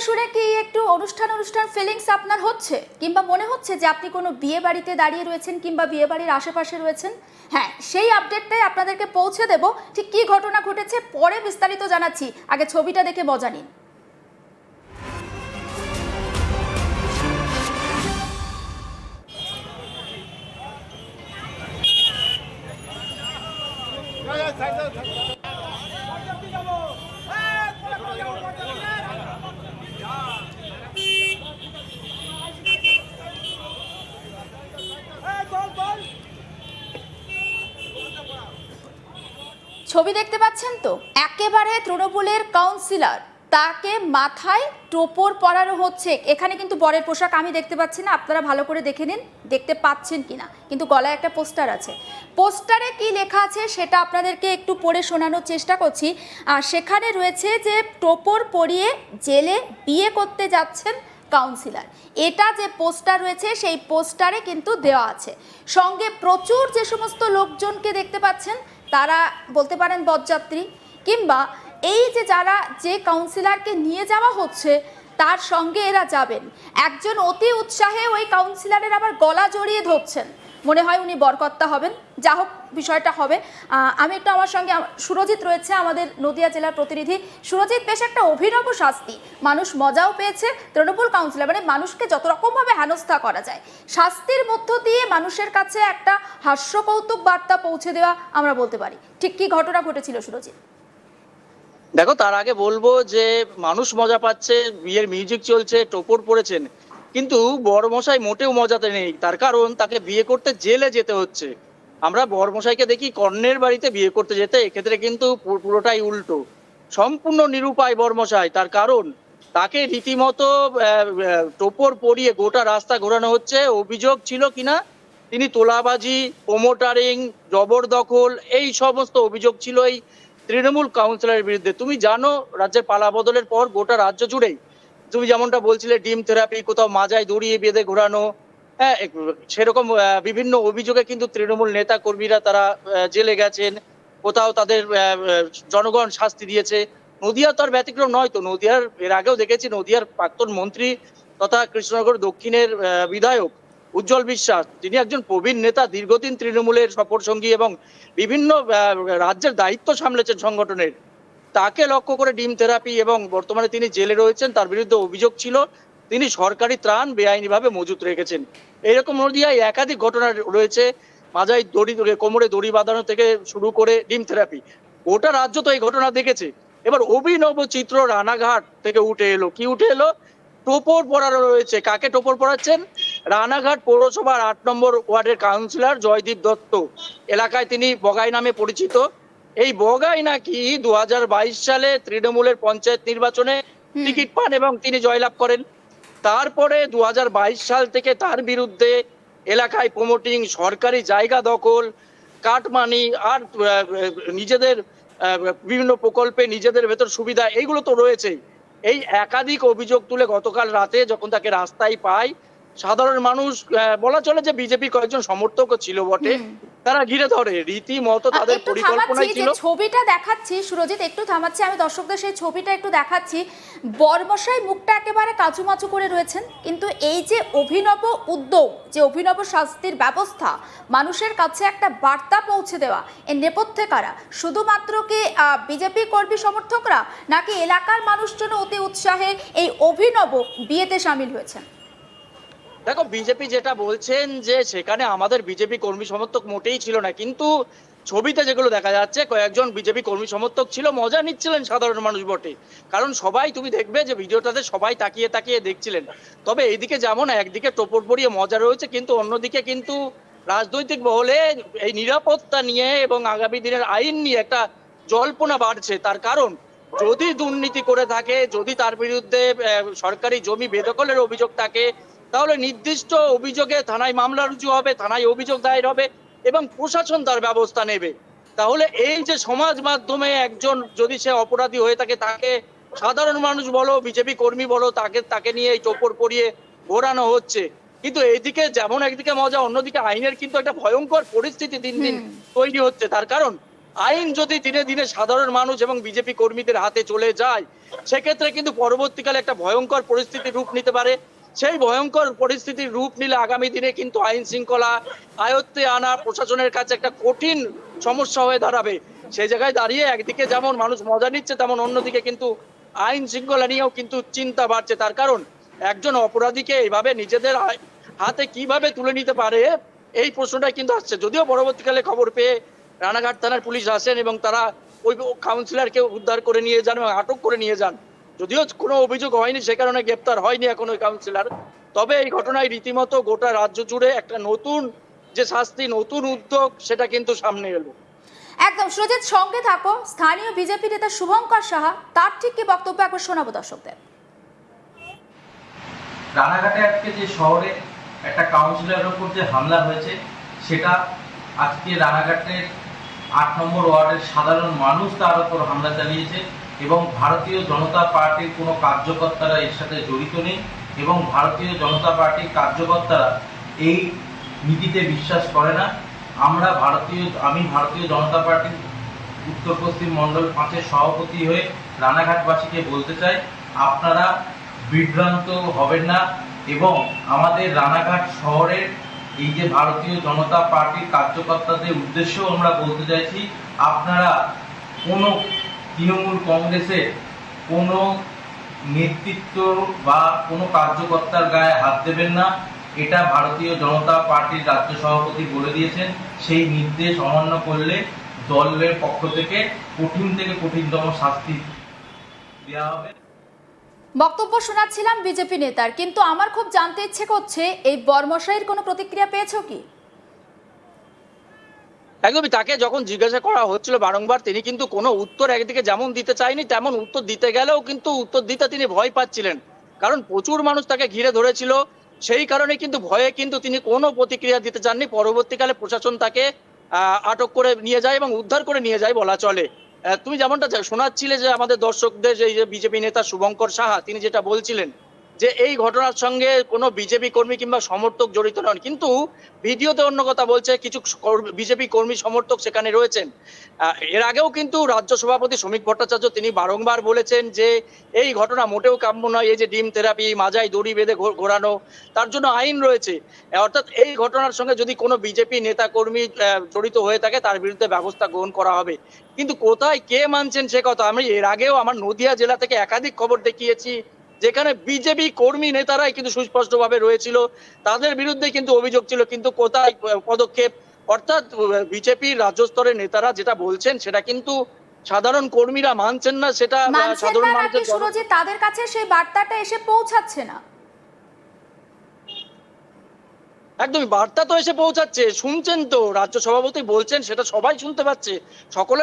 শুনে কি একটু অনুষ্ঠান অনুষ্ঠান ফিলিংস আপনার হচ্ছে, কিংবা মনে হচ্ছে যে আপনি কোনো বিয়ে বাড়িতে দাঁড়িয়ে রয়েছেন কিংবা বিয়ে বাড়ির আশেপাশে রয়েছেন? হ্যাঁ, সেই আপডেটটাই আপনাদেরকে পৌঁছে দেব। ঠিক কী ঘটনা ঘটেছে পরে বিস্তারিত জানাচ্ছি, আগে ছবিটা দেখে মজা নিন। ছবি দেখতে পাচ্ছেন তো, একেবারে তৃণমূলের কাউন্সিলর, তাকে মাথায় টোপর পরানো হচ্ছে। এখানে কিন্তু বরের পোশাক আমি দেখতে পাচ্ছি না, আপনারা ভালো করে দেখে নিন দেখতে পাচ্ছেন কিনা, কিন্তু গলায় একটা পোস্টার আছে। পোস্টারে কি লেখা আছে সেটা আপনাদেরকে একটু পড়ে শোনানোর চেষ্টা করছি। আর সেখানে রয়েছে যে টোপর পরিয়ে জেলে বিয়ে করতে যাচ্ছেন কাউন্সিলর। এটা যে পোস্টার রয়েছে সেই পোস্টারে কিন্তু দেওয়া আছে। সঙ্গে প্রচুর যে সমস্ত লোকজনকে দেখতে পাচ্ছেন তারা বলতে পারেন বরযাত্রী, কিংবা এই যে যারা যে কাউন্সিলরকে নিয়ে যাওয়া হচ্ছে তার সঙ্গে এরা যাবেন। একজন অতি উৎসাহে ওই কাউন্সিলরের আবার গলা জড়িয়ে ধরছেন, মনে হয় উনি বরকর্তা হবেন। যা হোক, বিষয়টা হবে। আমি একটু, আমার সঙ্গে সুরজিৎ রয়েছে, আমাদের নদিয়া জেলার প্রতিনিধি। সুরজিৎ, বেশ একটা অভিনব শাস্তি, মানুষ মজাও পেয়েছে। তৃণমূল কাউন্সিলর মানে মানুষকে যত রকমভাবে হেনস্থা করা যায়, শাস্তির মধ্য দিয়ে মানুষের কাছে একটা হাস্যকৌতুক বার্তা পৌঁছে দেওয়া আমরা বলতে পারি। ঠিক কি ঘটনা ঘটেছিল সুরজিৎ? দেখো, তার আগে বলবো যে মানুষ মজা পাচ্ছে, বিয়ের মিউজিক চলছে, টোপর পড়েছেন, কিন্তু বড়মশাই মোটেও মজাতে নেই। তার কারণ তাকে বিয়ে করতে জেলে যেতে হচ্ছে। আমরা বড়মশাইকে দেখি কর্ণের বাড়িতে বিয়ে করতে যেতে, এক্ষেত্রে কিন্তু পুরোটাই উল্টো। সম্পূর্ণ নিরুপায় বড়মশাই, তার কারণ তাকে রীতিমতো টোপর পরিয়ে গোটা রাস্তা ঘোরানো হচ্ছে। অভিযোগ ছিল কিনা তিনি তোলাবাজি, প্রমোটারিং, জবরদখল, এই সমস্ত অভিযোগ ছিল এই তৃণমূল কাউন্সিলরের বিরুদ্ধে। তুমি জানো, রাজ্যের পালা বদলের পর গোটা রাজ্য জুড়েই তুমি যেমনটা বলছিলে, ডিম থেরাপি, কোথাও মাজায় দড়িয়ে বেঁধে ঘোরানো, হ্যাঁ, সেরকম বিভিন্ন অভিযোগে কিন্তু তৃণমূল নেতা কর্মীরা তারা জেলে গেছেন, কোথাও তাদের জনগণ শাস্তি দিয়েছে। নদিয়া তার ব্যতিক্রম নয়। তো নদিয়ার এর আগেও দেখেছি, নদিয়ার প্রাক্তন মন্ত্রী তথা কৃষ্ণনগর দক্ষিণের বিধায়ক উজ্জ্বল বিশ্বাস, তিনি একজন প্রবীণ নেতা, দীর্ঘদিন তৃণমূলের সফর সঙ্গী এবং বিভিন্ন রাজ্যের দায়িত্ব সামলেছেন সংগঠনের। তাকে লক্ষ্য করে ডিম থেরাপি এবং বর্তমানে তিনি জেলে রয়েছেন, তার বিরুদ্ধে অভিযোগ ছিল তিনি সরকারি ত্রাণ বেআইনিভাবে মজুত রেখেছেন। এইরকম নদিয়ায় একাধিক ঘটনা রয়েছে, মাজায় দড়ি, কোমরে দড়ি বাঁধানো থেকে শুরু করে ডিম থেরাপি। গোটা রাজ্য তো এই ঘটনা দেখেছে। এবার অভিনব চিত্র রানাঘাট থেকে উঠে এলো। কি উঠে এলো? টোপর পড়ানো রয়েছে। কাকে টোপর পড়াচ্ছেন? রানাঘাট পৌরসভার ৮ নম্বর ওয়ার্ডের কাউন্সিলর জয়দীপ দত্ত। এলাকায় তিনি বগাই নামে পরিচিত। এই বগাই নাকি ২০২২ সালে তৃণমূলের পঞ্চায়েত নির্বাচনে টিকিট পান এবং তিনি জয়লাভ করেন। তারপরে ২০২২ সাল থেকে তার বিরুদ্ধে এলাকায় প্রমোটিং, সরকারি জায়গা দখল, কাটমানি আর নিজেদের বিভিন্ন প্রকল্পে নিজেদের ভেতর সুবিধা, এইগুলো তো রয়েছেই। এই একাধিক অভিযোগ তুলে গতকাল রাতে যখন তাকে রাস্তায় পায়, সাধারণ মানুষ, বলা চলে যে বিজেপির কয়েকজন সমর্থকও ছিল বটে, তারা ঘিরে ধরে। রীতিমতো তাদের পরিকল্পনাই ছিল। ছবিটা দেখাচ্ছি সুরজিৎ, একটু থামাচ্ছি, আমি দর্শকদের সেই ছবিটা একটু দেখাচ্ছি। বরমশাই মুখটা একেবারে কাচুমাচু করে রয়েছেন, কিন্তু এই যে অভিনব উদ্যোগ, যে অভিনব শাস্তির ব্যবস্থা, মানুষের কাছে একটা বার্তা পৌঁছে দেওয়া, এর নেপথ্যে কারা? শুধুমাত্র কি বিজেপি কর্মী সমর্থকরা, নাকি এলাকার মানুষজন অতি উৎসাহে এই অভিনব বিয়েতে সামিল হয়েছেন? দেখো, বিজেপি যেটা বলছেন যে সেখানে আমাদের বিজেপি কর্মী সমর্থক মোটেই ছিল না, কিন্তু ছবিতে যেগুলো দেখা যাচ্ছে কয়েকজন বিজেপি কর্মী সমর্থক ছিল, মজা নিচ্ছিলেন সাধারণ মানুষ বটে। কারণ সবাই, তুমি দেখবে যে ভিডিওটাতে সবাই তাকিয়ে তাকিয়ে দেখছিলেন। তবে এইদিকে যেমন একদিকে টোপর পরিয়ে মজা রয়েছে, কিন্তু অন্যদিকে কিন্তু রাজনৈতিক মহলে এই নিরাপত্তা নিয়ে এবং আগামী দিনের আইন নিয়ে একটা জল্পনা বাড়ছে। তার কারণ, যদি দুর্নীতি করে থাকে, যদি তার বিরুদ্ধে সরকারি জমি বেদখলের অভিযোগ থাকে, তাহলে নির্দিষ্ট অভিযোগে থানায় মামলা রুজু হবে, থানায় অভিযোগ দায়ের হবে এবং প্রশাসন তার ব্যবস্থা নেবে। তাহলে এই যে সমাজ মাধ্যমে একজন যদি সে অপরাধী হয়ে থাকে, তাকে সাধারণ মানুষ বলো, বিজেপি কর্মী বলো, তাকে নিয়ে এই টোপর পরিয়ে ঘোরানো হচ্ছে। কিন্তু এইদিকে যেমন একদিকে মজা, অন্যদিকে আইনের কিন্তু একটা ভয়ঙ্কর পরিস্থিতি দিন দিন তৈরি হচ্ছে। তার কারণ আইন যদি দিনে দিনে সাধারণ মানুষ এবং বিজেপি কর্মীদের হাতে চলে যায়, সেক্ষেত্রে কিন্তু পরবর্তীকালে একটা ভয়ঙ্কর পরিস্থিতির রূপ নিতে পারে। সেই ভয়ঙ্কর পরিস্থিতির রূপ নিলে আগামী দিনে কিন্তু আইন শৃঙ্খলা আয়ত্তে আনা প্রশাসনের কাছে একটা কঠিন সমস্যা হয়ে দাঁড়াবে। সেই জায়গায় দাঁড়িয়ে একদিকে যেমন মানুষ মজা নিচ্ছে, তেমন অন্যদিকে কিন্তু আইন শৃঙ্খলা নিয়েও কিন্তু চিন্তা বাড়ছে। তার কারণ একজন অপরাধীকে এইভাবে নিজেদের হাতে কিভাবে তুলে নিতে পারে, এই প্রশ্নটাই কিন্তু আসছে। যদিও পরবর্তীকালে খবর পেয়ে রানাঘাট থানার পুলিশ আসেন এবং তারা ওই কাউন্সিলরকে উদ্ধার করে নিয়ে যান এবং আটক করে নিয়ে যান। যদিও কোনো অভিযোগ হয়নি, সে কারণে গ্রেপ্তার হয়নি এখন ওই কাউন্সিলর। তবে এই ঘটনায় রীতিমতো গোটা রাজ্য জুড়ে একটা নতুন যে শাস্তি, নতুন উদ্যোগ, সেটা কিন্তু সামনে এলো। একদম সুরজিৎ, সঙ্গে থাকো। স্থানীয় বিজেপি নেতা শুভঙ্কর সাহা, তার ঠিক কি বক্তব্য একবার শোনাবো দর্শকদের। রানাঘাটে আজকে যে শহরে একটা কাউন্সিলরের উপর যে হামলা হয়েছে, সেটা আজকে রানাঘাটের ৮ নম্বর ওয়ার্ডের সাধারণ মানুষ তার উপর হামলা চালিয়েছে এবং ভারতীয় জনতা পার্টির কোনো কার্যকর্তারা এর সাথে জড়িত নেই এবং ভারতীয় জনতা পার্টির কার্যকর্তারা এই নীতিতে বিশ্বাস করে না। আমি ভারতীয় জনতা পার্টির উত্তর পশ্চিম মণ্ডল ৫-এর সভাপতি হয়ে রানাঘাটবাসীকে বলতে চাই, আপনারা বিভ্রান্ত হবেন না এবং আমাদের রানাঘাট শহরের এই যে ভারতীয় জনতা পার্টির কার্যকর্তাদের উদ্দেশ্যেও আমরা বলতে চাইছি, আপনারা কোনো তৃণমূল কংগ্রেসের কোনো নেতৃত্ব বা কোনো কার্যকর্তার গায়ে হাত দেবেন না। এটা ভারতীয় জনতা পার্টির রাজ্য সভাপতি বলে দিয়েছেন। সেই নির্দেশ অমান্য করলে দলের পক্ষ থেকে কঠিন থেকে কঠিনতম শাস্তি দেওয়া হবে। বক্তব্য শোনাচ্ছিলাম বিজেপি নেতার, কিন্তু আমার খুব জানতে ইচ্ছে করছে, এই বরমশাইয়ের কোনো প্রতিক্রিয়া পেয়েছো কি? একদমই, তাকে যখন জিজ্ঞাসা করা হচ্ছিল বারংবার, তিনি কিন্তু কোনো উত্তর একদিকে যেমন দিতে চায়নি, তেমন উত্তর দিতে গেলেও কিন্তু উত্তর দিতে তিনি ভয় পাচ্ছিলেন। কারণ প্রচুর মানুষ তাকে ঘিরে ধরেছিল, সেই কারণে কিন্তু ভয়ে কিন্তু তিনি কোনো প্রতিক্রিয়া দিতে চাননি। পরবর্তীকালে প্রশাসন তাকে আটক করে নিয়ে যায় এবং উদ্ধার করে নিয়ে যায় বলা চলে। তুমি যেমনটা শোনাচ্ছিলে যে আমাদের দর্শকদের, যে বিজেপি নেতা শুভঙ্কর সাহা, তিনি যেটা বলছিলেন যে এই ঘটনার সঙ্গে কোনো বিজেপি কর্মী কিংবা সমর্থক জড়িত নন, কিন্তু ভিডিওতে অন্য কথা বলছে। কিছু বিজেপি কর্মী সমর্থক সেখানে রয়েছেন। এর আগেও কিন্তু রাজ্য সভাপতি শ্রমিক ভট্টাচার্য তিনি বারংবার বলেছেন যে এই ঘটনা মোটেও কাম্য নয়। এই যে ডিম থেরাপি, মাজায় দড়ি বেঁধে ঘোরানো, তার জন্য আইন রয়েছে। অর্থাৎ এই ঘটনার সঙ্গে যদি কোনো বিজেপি নেতা কর্মী জড়িত হয়ে থাকে, তার বিরুদ্ধে ব্যবস্থা গ্রহণ করা হবে। কিন্তু কোথায় কে মানছেন সে কথা, আমি এর আগেও আমার নদিয়া জেলা থেকে একাধিক খবর দেখিয়েছি, যেখানে বিজেপি কর্মী নেতারাই কিন্তু সুস্পষ্টভাবে রয়েছিল, তাদের বিরুদ্ধে কিন্তু অভিযোগ ছিল, কিন্তু কোথায় পদক্ষেপ? অর্থাৎ বিজেপির রাজ্য স্তরের নেতারা যেটা বলছেন, সেটা কিন্তু সাধারণ কর্মীরা মানছেন না। সেটা মানছেন সাধারণ না নাকি মানুষের সুরজিৎ, তাদের কাছে সেই বার্তাটা এসে পৌঁছাচ্ছে না? একদমই, বার্তা তো এসে পৌঁছাচ্ছে, শুনছেন তো, রাজ্য সভাপতি বলছেন, সেটা সবাই শুনতে পাচ্ছে, সকলে